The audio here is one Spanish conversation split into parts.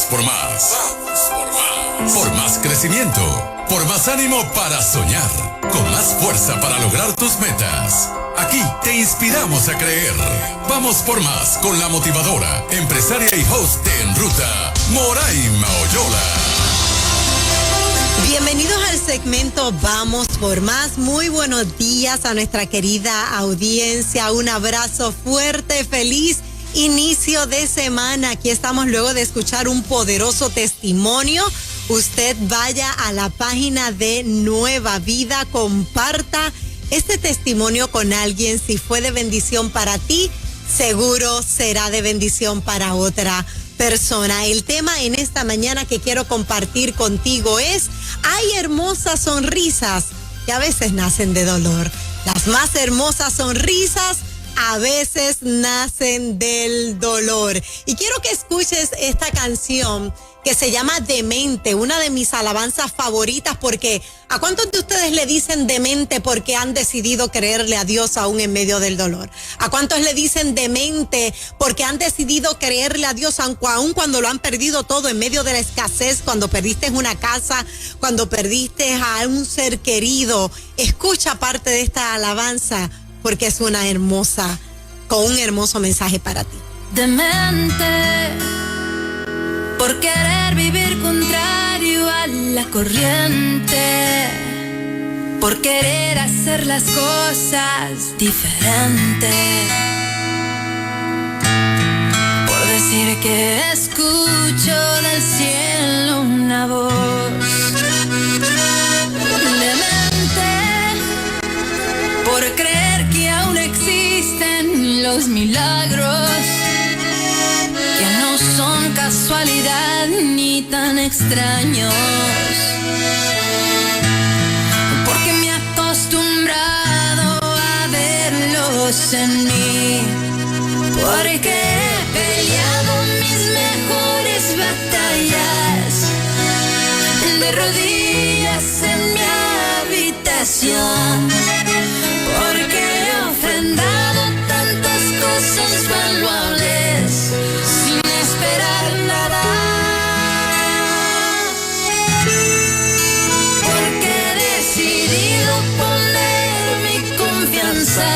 por más. Vamos por más. Por más crecimiento. Por más ánimo para soñar. Con más fuerza para lograr tus metas. Aquí te inspiramos a creer. Vamos por más con la motivadora, empresaria y host de En Ruta, Moraima Oyola. Bienvenidos al segmento Vamos por Más. Muy buenos días a nuestra querida audiencia. Un abrazo fuerte, feliz inicio de semana. Aquí estamos luego de escuchar un poderoso testimonio. Usted vaya a la página de Nueva Vida, comparta este testimonio con alguien. Si fue de bendición para ti, seguro será de bendición para otra persona. El tema en esta mañana que quiero compartir contigo es: hay hermosas sonrisas que a veces nacen de dolor. Las más hermosas sonrisas a veces nacen del dolor. Y quiero que escuches esta canción que se llama Demente, una de mis alabanzas favoritas, porque ¿a cuántos de ustedes le dicen demente porque han decidido creerle a Dios aún en medio del dolor? ¿A cuántos le dicen demente porque han decidido creerle a Dios aún cuando lo han perdido todo, en medio de la escasez, cuando perdiste una casa, cuando perdiste a un ser querido? Escucha parte de esta alabanza porque es una hermosa, con un hermoso mensaje para ti. Demente por querer vivir contrario a la corriente, por querer hacer las cosas diferentes, por decir que escucho del cielo una voz. Demente por creer que aún existen los milagros, que no son casualidad ni tan extraños, porque me he acostumbrado a verlos en mí, porque he peleado mis mejores batallas de rodillas en mi habitación, porque he ofrendado tantas cosas valuables sin esperar nada, porque he decidido poner mi confianza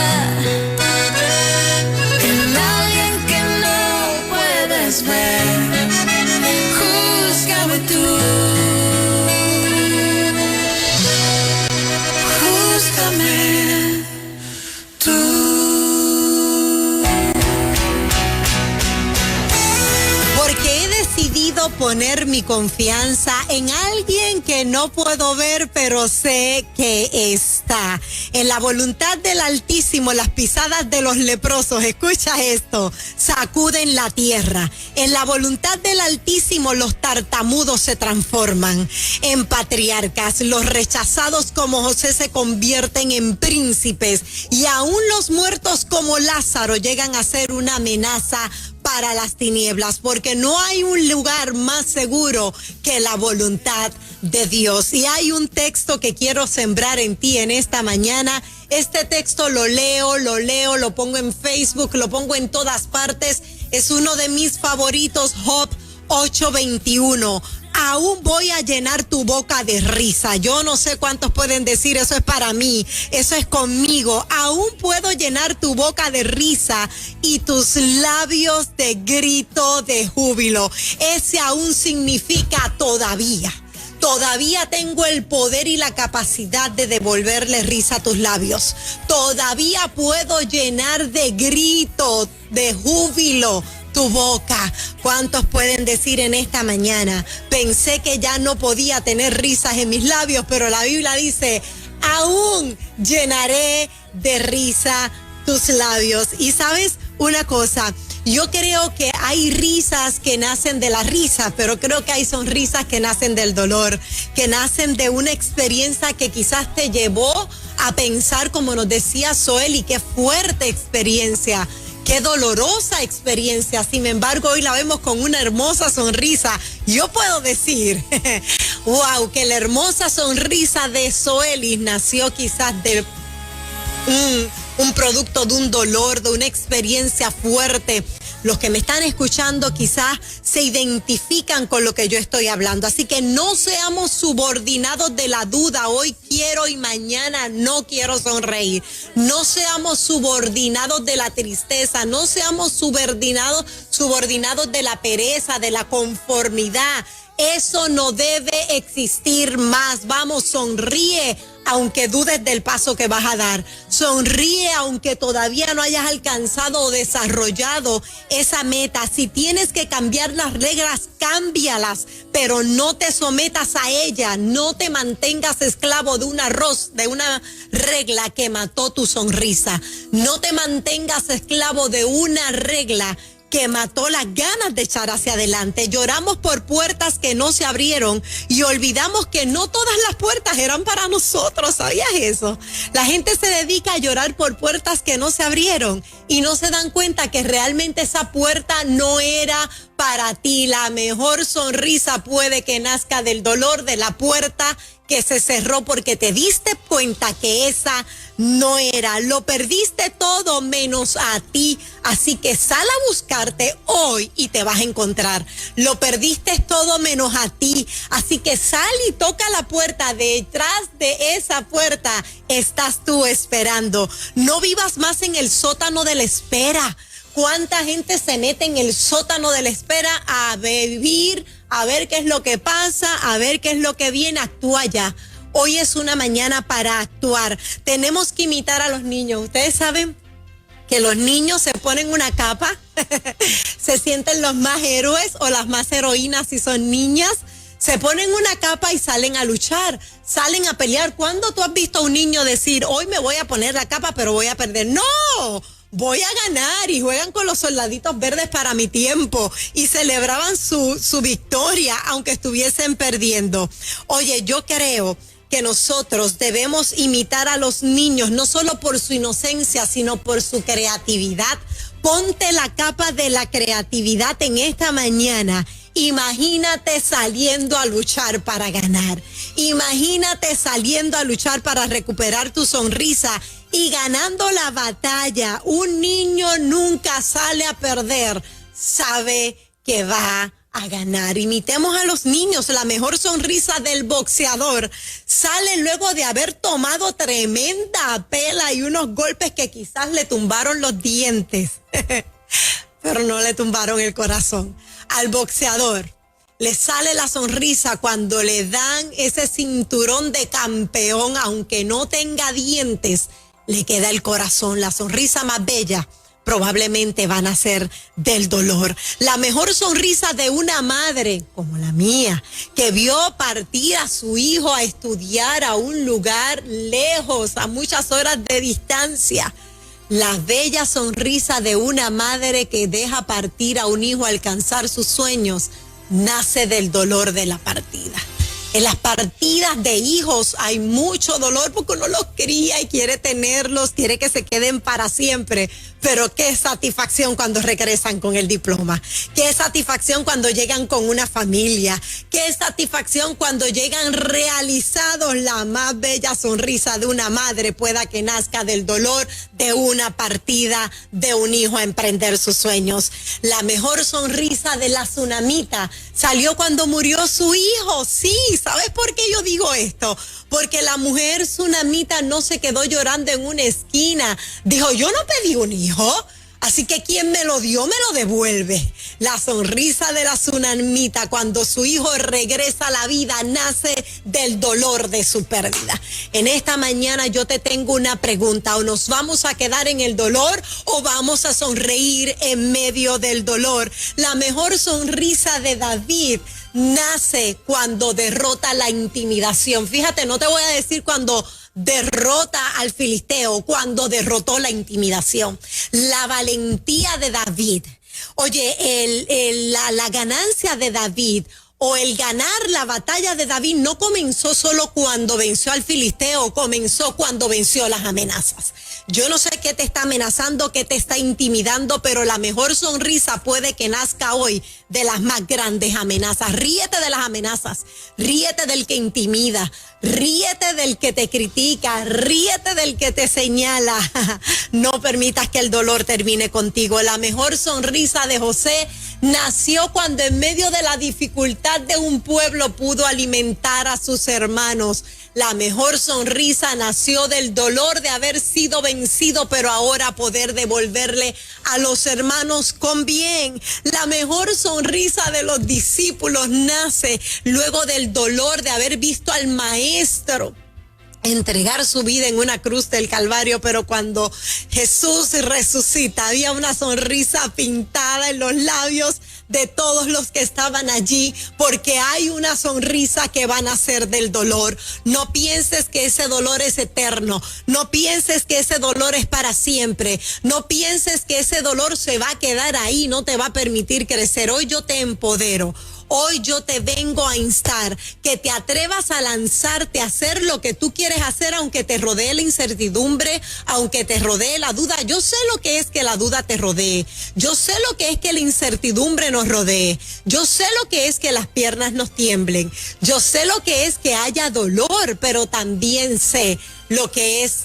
en alguien que no puedes ver. Júzgame tú, júzgame tú. Poner mi confianza en alguien que no puedo ver, pero sé que está. En la voluntad del Altísimo, las pisadas de los leprosos, escucha esto, sacuden la tierra. En la voluntad del Altísimo, los tartamudos se transforman en patriarcas. Los rechazados como José se convierten en príncipes. Y aún los muertos como Lázaro llegan a ser una amenaza para las tinieblas, porque no hay un lugar más seguro que la voluntad de Dios. Y hay un texto que quiero sembrar en ti en esta mañana. Este texto lo leo, lo pongo en Facebook, lo pongo en todas partes. Es uno de mis favoritos, Job 8:21. Aún voy a llenar tu boca de risa. Yo no sé cuántos pueden decir, eso es para mí, eso es conmigo. Aún puedo llenar tu boca de risa y tus labios de grito de júbilo. Ese aún significa todavía. Todavía tengo el poder y la capacidad de devolverle risa a tus labios. Todavía puedo llenar de grito, de júbilo tu boca. ¿Cuántos pueden decir en esta mañana? Pensé que ya no podía tener risas en mis labios, pero la Biblia dice: aún llenaré de risa tus labios. Y sabes una cosa, yo creo que hay risas que nacen de la risa, pero creo que hay sonrisas que nacen del dolor, que nacen de una experiencia que quizás te llevó a pensar, como nos decía Zoeli, qué fuerte experiencia, qué dolorosa experiencia. Sin embargo, hoy la vemos con una hermosa sonrisa. Yo puedo decir, wow, que la hermosa sonrisa de Zoeli nació quizás de un producto de un dolor, de una experiencia fuerte, los que me están escuchando quizás se identifican con lo que yo estoy hablando. Así que no seamos subordinados de la duda. Hoy quiero y mañana no quiero sonreír. No seamos subordinados de la tristeza. No seamos subordinados de la pereza, de la conformidad. Eso no debe existir más. Vamos, sonríe aunque dudes del paso que vas a dar. Sonríe aunque todavía no hayas alcanzado o desarrollado esa meta. Si tienes que cambiar las reglas, cámbialas, pero no te sometas a ella. No te mantengas esclavo de una regla que mató tu sonrisa. No te mantengas esclavo de una regla que mató las ganas de echar hacia adelante. Lloramos por puertas que no se abrieron y olvidamos que no todas las puertas eran para nosotros. ¿Sabías eso? La gente se dedica a llorar por puertas que no se abrieron y no se dan cuenta que realmente esa puerta no era para ti. La mejor sonrisa puede que nazca del dolor de la puerta que se cerró porque te diste cuenta que esa no era. Lo perdiste todo menos a ti. Así que sal a buscarte hoy y te vas a encontrar. Lo perdiste todo menos a ti. Así que sal y toca la puerta. Detrás de esa puerta estás tú esperando. No vivas más en el sótano de la espera. ¿Cuánta gente se mete en el sótano de la espera a vivir, a ver qué es lo que pasa, a ver qué es lo que viene? Actúa ya. Hoy es una mañana para actuar. Tenemos que imitar a los niños. Ustedes saben que los niños se ponen una capa, se sienten los más héroes o las más heroínas si son niñas. Se ponen una capa y salen a luchar, salen a pelear. ¿Cuándo tú has visto a un niño decir, hoy me voy a poner la capa pero voy a perder? ¡No! Voy a ganar, y juegan con los soldaditos verdes para mi tiempo y celebraban su victoria aunque estuviesen perdiendo. Oye, yo creo que nosotros debemos imitar a los niños, no solo por su inocencia, sino por su creatividad. Ponte la capa de la creatividad en esta mañana. Imagínate saliendo a luchar para ganar. Imagínate saliendo a luchar para recuperar tu sonrisa y ganando la batalla. Un niño nunca sale a perder, sabe que va a ganar. Imitemos a los niños. La mejor sonrisa del boxeador sale luego de haber tomado tremenda pela y unos golpes que quizás le tumbaron los dientes, pero no le tumbaron el corazón. Al boxeador le sale la sonrisa cuando le dan ese cinturón de campeón, aunque no tenga dientes, le queda el corazón. La sonrisa más bella probablemente van a ser del dolor. La mejor sonrisa de una madre como la mía, que vio partir a su hijo a estudiar a un lugar lejos, a muchas horas de distancia. La bella sonrisa de una madre que deja partir a un hijo a alcanzar sus sueños nace del dolor de la partida. En las partidas de hijos hay mucho dolor porque uno los cría y quiere tenerlos, quiere que se queden para siempre. Pero qué satisfacción cuando regresan con el diploma. Qué satisfacción cuando llegan con una familia. Qué satisfacción cuando llegan realizados. La más bella sonrisa de una madre pueda que nazca del dolor de una partida de un hijo a emprender sus sueños. La mejor sonrisa de la tsunamita salió cuando murió su hijo. Sí, ¿sabes por qué yo digo esto? Porque la mujer tsunamita no se quedó llorando en una esquina. Dijo, yo no pedí un hijo, así que quien me lo dio me lo devuelve. La sonrisa de la tsunamita cuando su hijo regresa a la vida nace del dolor de su pérdida. En esta mañana yo te tengo una pregunta: ¿o nos vamos a quedar en el dolor o vamos a sonreír en medio del dolor? La mejor sonrisa de David nace cuando derrota la intimidación. Fíjate, no te voy a decir cuando derrota al filisteo, cuando derrotó la intimidación. La valentía de David. Oye, la ganancia de David o el ganar la batalla de David no comenzó solo cuando venció al filisteo, comenzó cuando venció las amenazas. Yo no sé qué te está amenazando, qué te está intimidando, pero la mejor sonrisa puede que nazca hoy de las más grandes amenazas. Ríete de las amenazas, ríete del que intimida, ríete del que te critica, ríete del que te señala. No permitas que el dolor termine contigo. La mejor sonrisa de José nació cuando en medio de la dificultad de un pueblo pudo alimentar a sus hermanos. La mejor sonrisa nació del dolor de haber sido vencido, pero ahora poder devolverle a los hermanos con bien. La mejor sonrisa de los discípulos nace luego del dolor de haber visto al maestro entregar su vida en una cruz del Calvario, pero cuando Jesús resucita, había una sonrisa pintada en los labios de todos los que estaban allí, porque hay una sonrisa que va a nacer del dolor. No pienses que ese dolor es eterno, no pienses que ese dolor es para siempre, no pienses que ese dolor se va a quedar ahí, no te va a permitir crecer. Hoy yo te empodero. Hoy yo te vengo a instar que te atrevas a lanzarte a hacer lo que tú quieres hacer, aunque te rodee la incertidumbre, aunque te rodee la duda. Yo sé lo que es que la duda te rodee. Yo sé lo que es que la incertidumbre nos rodee. Yo sé lo que es que las piernas nos tiemblen. Yo sé lo que es que haya dolor, pero también sé lo que es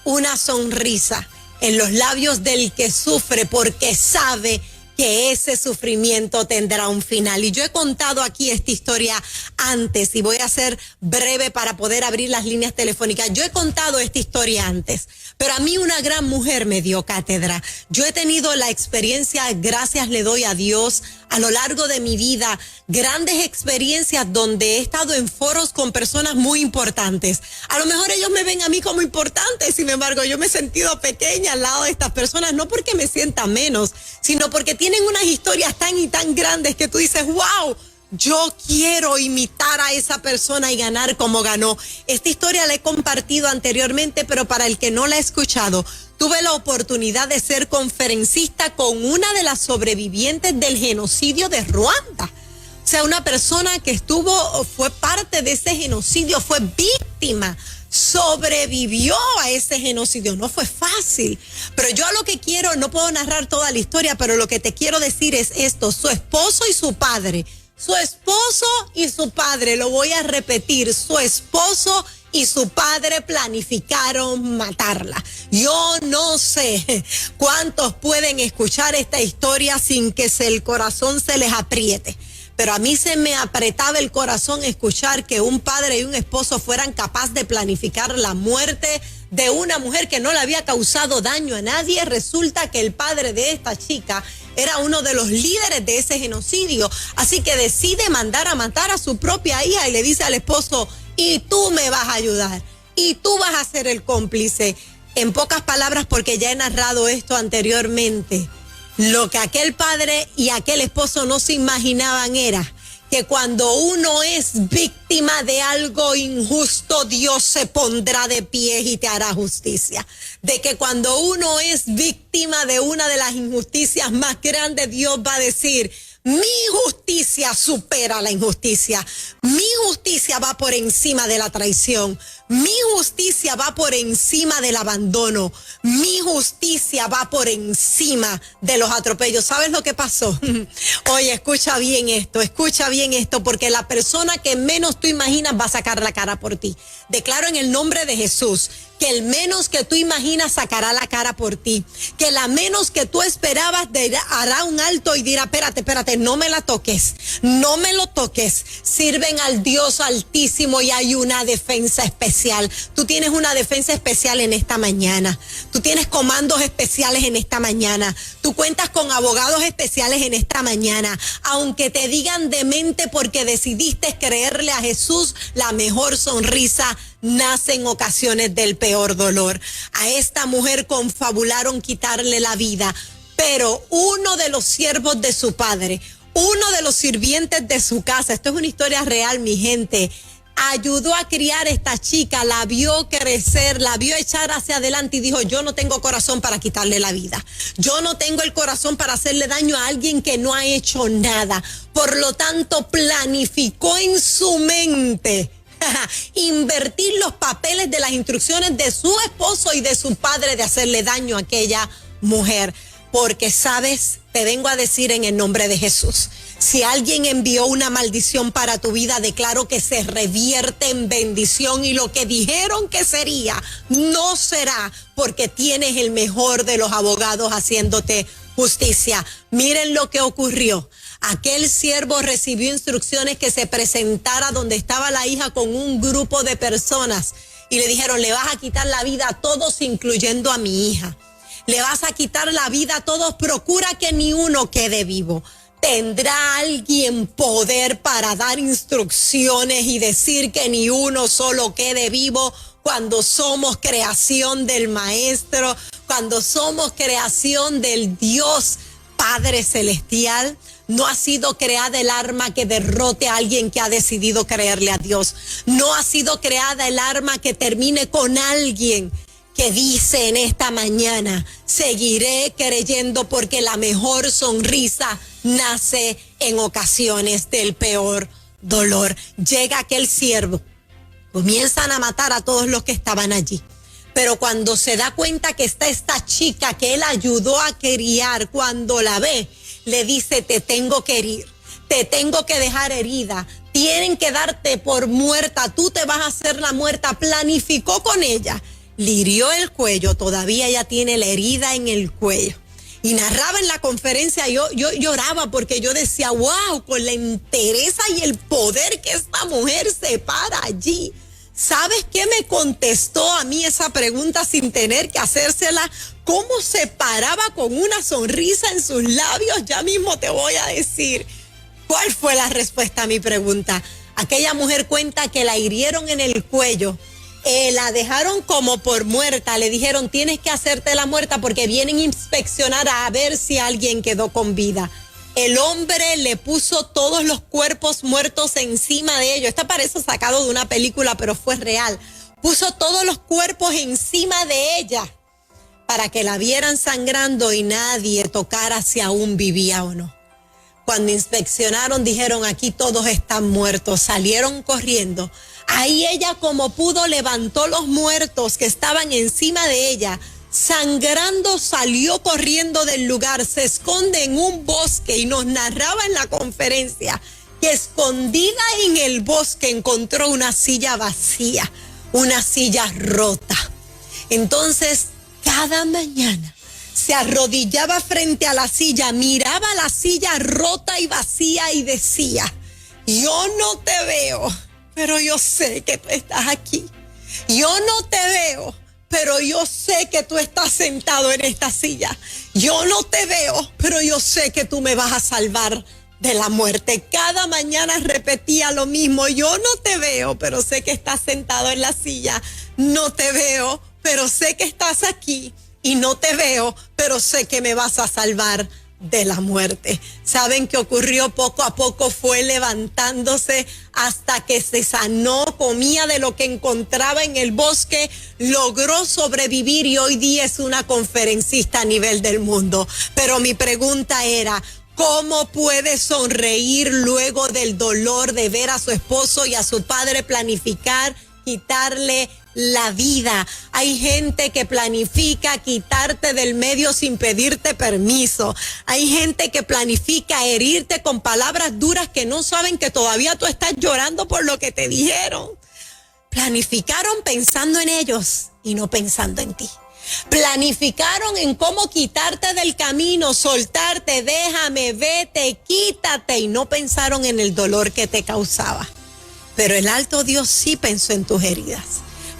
una sonrisa en los labios del que sufre, porque sabe que ese sufrimiento tendrá un final. Y yo he contado aquí esta historia antes y voy a ser breve para poder abrir las líneas telefónicas. Yo he contado esta historia antes, pero a mí una gran mujer me dio cátedra. Yo he tenido la experiencia, gracias le doy a Dios, a lo largo de mi vida, grandes experiencias donde he estado en foros con personas muy importantes. A lo mejor ellos me ven a mí como importante, sin embargo yo me he sentido pequeña al lado de estas personas, no porque me sienta menos, sino porque tienen unas historias tan y tan grandes que tú dices, wow, yo quiero imitar a esa persona y ganar como ganó. Esta historia la he compartido anteriormente, pero para el que no la ha escuchado, tuve la oportunidad de ser conferencista con una de las sobrevivientes del genocidio de Ruanda. O sea, una persona que fue parte de ese genocidio, fue víctima, sobrevivió a ese genocidio. No fue fácil, pero yo a lo que quiero, no puedo narrar toda la historia, pero lo que te quiero decir es esto: su esposo y su padre, lo voy a repetir, su esposo y su padre planificaron matarla. Yo no sé cuántos pueden escuchar esta historia sin que el corazón se les apriete, pero a mí se me apretaba el corazón escuchar que un padre y un esposo fueran capaces de planificar la muerte de una mujer que no le había causado daño a nadie. Resulta que el padre de esta chica era uno de los líderes de ese genocidio, así que decide mandar a matar a su propia hija y le dice al esposo, y tú me vas a ayudar, y tú vas a ser el cómplice. En pocas palabras, porque ya he narrado esto anteriormente, lo que aquel padre y aquel esposo no se imaginaban era que cuando uno es víctima de algo injusto, Dios se pondrá de pie y te hará justicia. De que cuando uno es víctima de una de las injusticias más grandes, Dios va a decir, mi justicia supera la injusticia. Mi justicia va por encima de la traición. Mi justicia va por encima del abandono. Mi justicia va por encima de los atropellos. ¿Sabes lo que pasó? Oye, escucha bien esto, porque la persona que menos tú imaginas va a sacar la cara por ti. Declaro en el nombre de Jesús que el menos que tú imaginas sacará la cara por ti, que la menos que tú esperabas hará un alto y dirá, espérate, no me la toques, no me lo toques. Sirven al Dios Altísimo y hay una defensa especial. Tú tienes una defensa especial en esta mañana, tú tienes comandos especiales en esta mañana, tú cuentas con abogados especiales en esta mañana. Aunque te digan demente porque decidiste creerle a Jesús, la mejor sonrisa nace en ocasiones del peor dolor. A esta mujer confabularon quitarle la vida, pero uno de los siervos de su padre, uno de los sirvientes de su casa, esto es una historia real, mi gente, ayudó a criar esta chica, la vio crecer, la vio echar hacia adelante y dijo, yo no tengo corazón para quitarle la vida. Yo no tengo el corazón para hacerle daño a alguien que no ha hecho nada. Por lo tanto, planificó en su mente invertir los papeles de las instrucciones de su esposo y de su padre de hacerle daño a aquella mujer. Porque, ¿sabes? Te vengo a decir en el nombre de Jesús, si alguien envió una maldición para tu vida, declaro que se revierte en bendición y lo que dijeron que sería, no será, porque tienes el mejor de los abogados haciéndote justicia. Miren lo que ocurrió. Aquel siervo recibió instrucciones que se presentara donde estaba la hija con un grupo de personas y le dijeron, le vas a quitar la vida a todos, incluyendo a mi hija. Le vas a quitar la vida a todos, procura que ni uno quede vivo. ¿Tendrá alguien poder para dar instrucciones y decir que ni uno solo quede vivo cuando somos creación del Maestro, cuando somos creación del Dios Padre Celestial? No ha sido creada el arma que derrote a alguien que ha decidido creerle a Dios. No ha sido creada el arma que termine con alguien que dice en esta mañana, seguiré creyendo porque la mejor sonrisa nace en ocasiones del peor dolor. Llega aquel siervo, comienzan a matar a todos los que estaban allí. Pero cuando se da cuenta que está esta chica que él ayudó a criar, cuando la ve, le dice, te tengo que herir, te tengo que dejar herida, tienen que darte por muerta, tú te vas a hacer la muerta. Planificó con ella. Le hirió el cuello, todavía ella tiene la herida en el cuello. Y narraba en la conferencia, yo lloraba porque yo decía, wow, con la entereza y el poder que esta mujer se para allí. ¿Sabes qué me contestó a mí esa pregunta sin tener que hacérsela? ¿Cómo se paraba con una sonrisa en sus labios? Ya mismo te voy a decir cuál fue la respuesta a mi pregunta. Aquella mujer cuenta que la hirieron en el cuello. La dejaron como por muerta, le dijeron tienes que hacerte la muerta porque vienen a inspeccionar a ver si alguien quedó con vida. El hombre le puso todos los cuerpos muertos encima de ellos. Esta parece sacado de una película, pero fue real. Puso todos los cuerpos encima de ella para que la vieran sangrando y nadie tocara si aún vivía o no. Cuando inspeccionaron dijeron aquí todos están muertos, salieron corriendo. Ahí ella como pudo levantó los muertos que estaban encima de ella, sangrando salió corriendo del lugar, se esconde en un bosque y nos narraba en la conferencia que escondida en el bosque encontró una silla vacía, una silla rota. Entonces cada mañana se arrodillaba frente a la silla, miraba la silla rota y vacía y decía, yo no te veo, pero yo sé que tú estás aquí. Yo no te veo, pero yo sé que tú estás sentado en esta silla. Yo no te veo, pero yo sé que tú me vas a salvar de la muerte. Cada mañana repetía lo mismo. Yo no te veo, pero sé que estás sentado en la silla. No te veo, pero sé que estás aquí. Y no te veo, pero sé que me vas a salvar de la muerte. ¿Saben qué ocurrió? Poco a poco fue levantándose hasta que se sanó, comía de lo que encontraba en el bosque, logró sobrevivir y hoy día es una conferencista a nivel del mundo. Pero mi pregunta era, ¿cómo puede sonreír luego del dolor de ver a su esposo y a su padre planificar quitarle la vida? Hay gente que planifica quitarte del medio sin pedirte permiso. Hay gente que planifica herirte con palabras duras que no saben que todavía tú estás llorando por lo que te dijeron. Planificaron pensando en ellos y no pensando en ti. Planificaron en cómo quitarte del camino, soltarte, déjame, vete, quítate, y no pensaron en el dolor que te causaba. Pero el alto Dios sí pensó en tus heridas.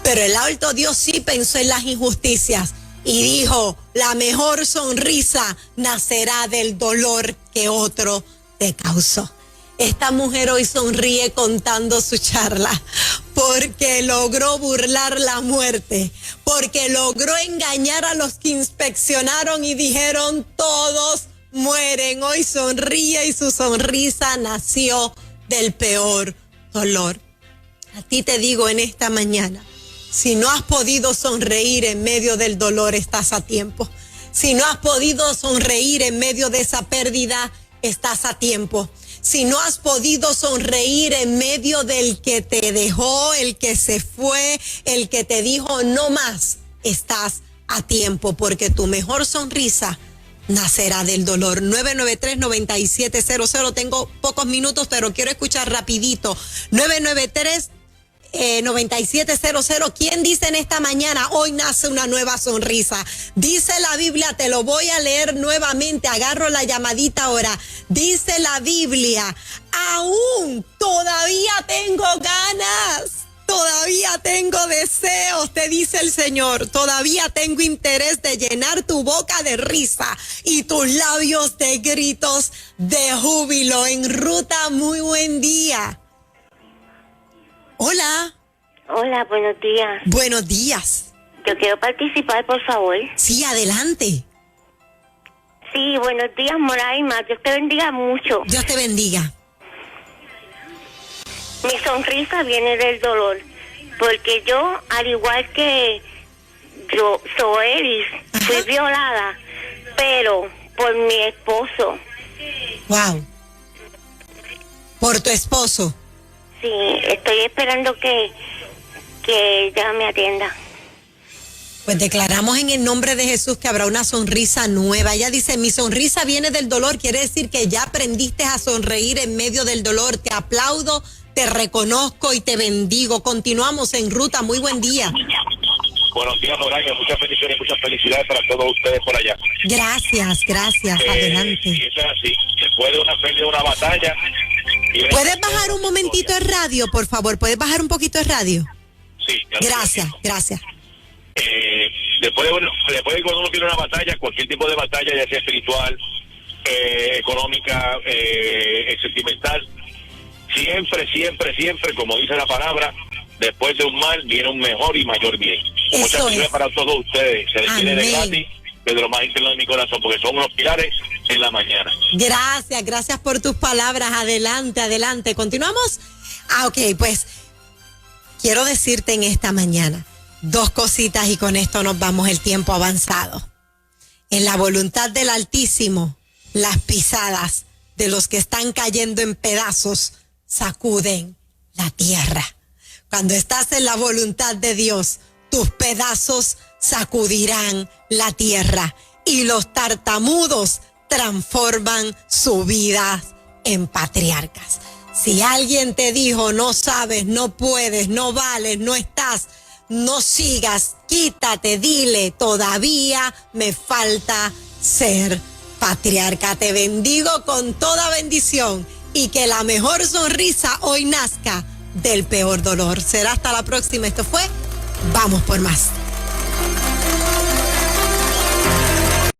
Pero el alto Dios sí pensó en las injusticias y dijo, la mejor sonrisa nacerá del dolor que otro te causó. Esta mujer hoy sonríe contando su charla porque logró burlar la muerte, porque logró engañar a los que inspeccionaron y dijeron todos mueren. Hoy sonríe y su sonrisa nació del peor dolor. A ti te digo en esta mañana, si no has podido sonreír en medio del dolor, estás a tiempo. Si no has podido sonreír en medio de esa pérdida, estás a tiempo. Si no has podido sonreír en medio del que te dejó, el que se fue, el que te dijo no más, estás a tiempo, porque tu mejor sonrisa nacerá del dolor. 993-9700. Tengo pocos minutos, pero quiero escuchar rapidito. 993-9700. ¿Quién dice en esta mañana, hoy nace una nueva sonrisa? Dice la Biblia, te lo voy a leer nuevamente, agarro la llamadita ahora. Dice la Biblia, aún todavía tengo ganas. Todavía tengo deseos, te dice el Señor. Todavía tengo interés de llenar tu boca de risa y tus labios de gritos de júbilo. En ruta, muy buen día. Hola. Hola, buenos días. Buenos días. Yo quiero participar, por favor. Sí, adelante. Sí, buenos días, Moraima. Dios te bendiga mucho. Dios te bendiga. Mi sonrisa viene del dolor, porque yo, al igual que yo, Soeris, fui violada, pero por mi esposo. Wow. Por tu esposo. Sí, estoy esperando que ella me atienda. Pues declaramos en el nombre de Jesús que habrá una sonrisa nueva. Ella dice, mi sonrisa viene del dolor, quiere decir que ya aprendiste a sonreír en medio del dolor. Te aplaudo, te reconozco y te bendigo. Continuamos en ruta, muy buen día. Buenos días, Moraima, muchas bendiciones, muchas felicidades para todos ustedes por allá. Gracias, adelante. Y eso es así, después de una pérdida de una batalla... ¿Puedes bajar un momentito el radio, por favor? ¿Puedes bajar un poquito el radio? Sí. Gracias. Después de cuando uno pierde una batalla, cualquier tipo de batalla, ya sea espiritual, económica, sentimental, siempre, como dice la palabra, después de un mal viene un mejor y mayor bien. Muchas gracias para todos ustedes. Se despide de gratis desde lo más interno de mi corazón, porque son unos pilares en la mañana. Gracias por tus palabras. Adelante. ¿Continuamos? Ok, pues quiero decirte en esta mañana 2 cositas y con esto nos vamos, el tiempo avanzado. En la voluntad del Altísimo, las pisadas de los que están cayendo en pedazos sacuden la tierra. Cuando estás en la voluntad de Dios, tus pedazos sacudirán la tierra y los tartamudos transforman su vida en patriarcas. Si alguien te dijo, no sabes, no puedes, no vales, no estás, no sigas, quítate, dile, todavía me falta ser patriarca. Te bendigo con toda bendición y que la mejor sonrisa hoy nazca del peor dolor. Será hasta la próxima. Esto fue Vamos por Más.